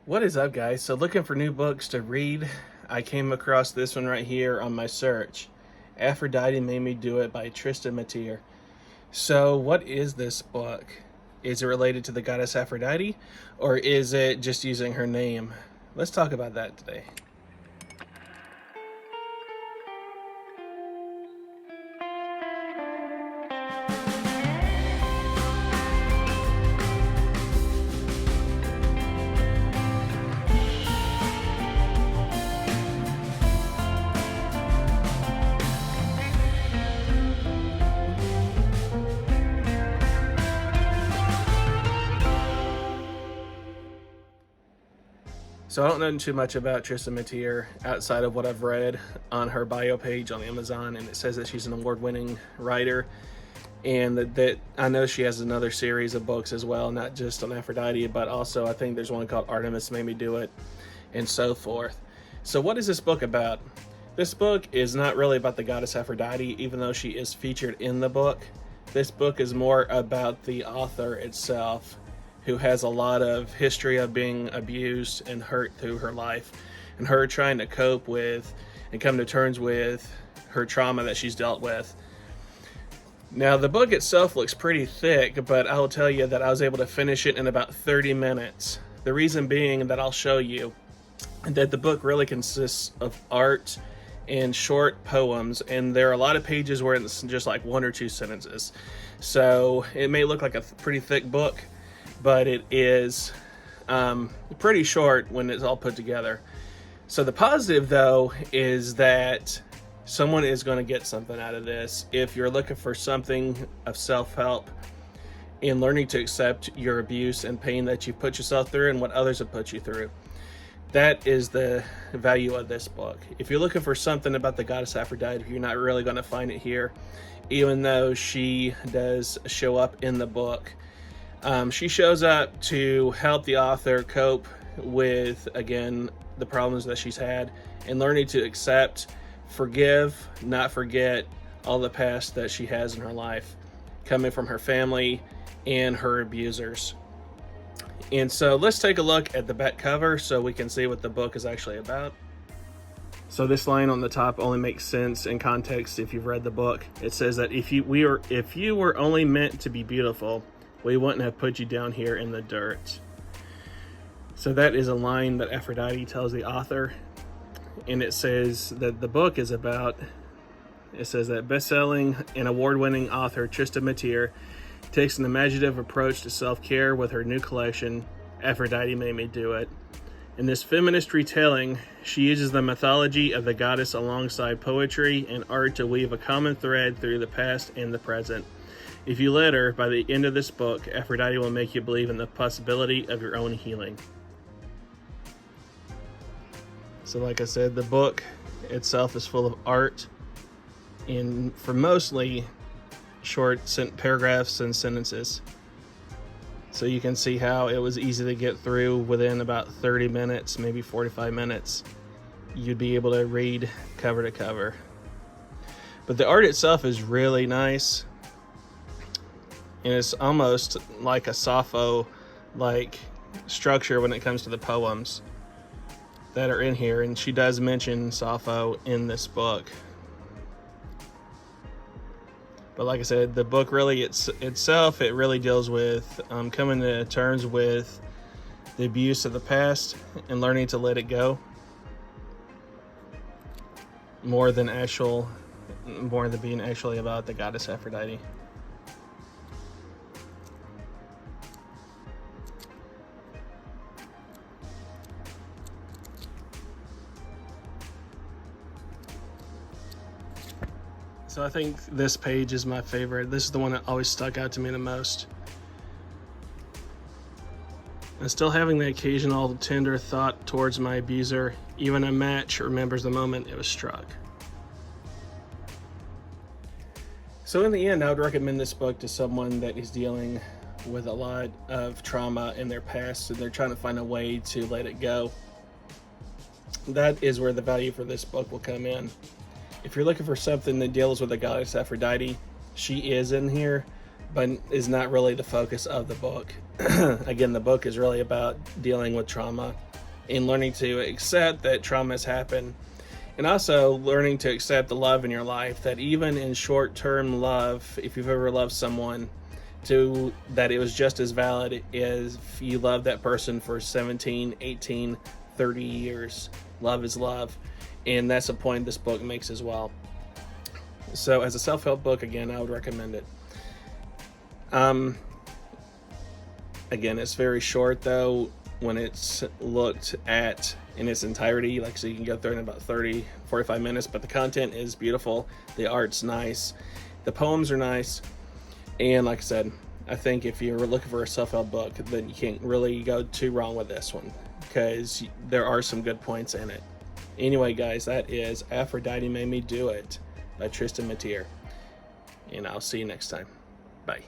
What is up, guys? So looking for new books to read, I came across this one right here on my search. Aphrodite Made Me Do It by Trista Mateer. So what is this book? Is it related to the goddess Aphrodite, or is it just using her name? Let's talk about that today. So I don't know too much about Trista Mateer outside of what I've read on her bio page on Amazon, and it says that she's an award-winning writer, and that I know she has another series of books as well, not just on Aphrodite, but also I think there's one called Artemis Made Me Do It, and so forth. So what is this book about? This book is not really about the goddess Aphrodite, even though she is featured in the book. This book is more about the author itself, who has a lot of history of being abused and hurt through her life, and her trying to cope with and come to terms with her trauma that she's dealt with. Now, the book itself looks pretty thick, but I will tell you that I was able to finish it in about 30 minutes. The reason being that I'll show you that the book really consists of art and short poems, and there are a lot of pages where it's just like one or two sentences. So it may look like a pretty thick book, but it is pretty short when it's all put together. So the positive, though, is that someone is going to get something out of this. If you're looking for something of self-help in learning to accept your abuse and pain that you've put yourself through and what others have put you through, that is the value of this book. If you're looking for something about the goddess Aphrodite, you're not really going to find it here, even though she does show up in the book. She shows up to help the author cope with, again, the problems that she's had, and learning to accept, forgive, not forget all the past that she has in her life, coming from her family and her abusers. And so let's take a look at the back cover so we can see what the book is actually about. So this line on the top only makes sense in context if you've read the book. It says that if you were only meant to be beautiful, we wouldn't have put you down here in the dirt. So that is a line that Aphrodite tells the author, and it says that the book is about, it says that best-selling and award-winning author Trista Mateer takes an imaginative approach to self-care with her new collection, Aphrodite Made Me Do It. In this feminist retelling, she uses the mythology of the goddess alongside poetry and art to weave a common thread through the past and the present. If you let her, by the end of this book, Aphrodite will make you believe in the possibility of your own healing. So like I said, the book itself is full of art, and for mostly short paragraphs and sentences. So you can see how it was easy to get through within about 30 minutes, maybe 45 minutes. You'd be able to read cover to cover. But the art itself is really nice. And it's almost like a Sappho-like structure when it comes to the poems that are in here. And she does mention Sappho in this book. But like I said, the book really itself, it really deals with coming to terms with the abuse of the past and learning to let it go. More than being actually about the goddess Aphrodite. So I think this page is my favorite. This is the one that always stuck out to me the most. And still having the occasional tender thought towards my abuser, even a match remembers the moment it was struck. So in the end, I would recommend this book to someone that is dealing with a lot of trauma in their past, and they're trying to find a way to let it go. That is where the value for this book will come in. If you're looking for something that deals with the goddess Aphrodite, she is in here, but is not really the focus of the book. Again, the book is really about dealing with trauma and learning to accept that trauma has happened, and also learning to accept the love in your life, that even in short-term love, if you've ever loved someone, that it was just as valid as if you love that person for 17, 18, 30 years. Love is love, and that's a point this book makes as well. So as a self-help book, again, I would recommend it. Again, it's very short though when it's looked at in its entirety, like, so you can go through it in about 30, 45 minutes, but the content is beautiful, the art's nice, the poems are nice, and like I said, I think if you're looking for a self-help book, then you can't really go too wrong with this one, because there are some good points in it. Anyway, guys, that is Aphrodite Made Me Do It by Trista Mateer, and I'll see you next time. Bye.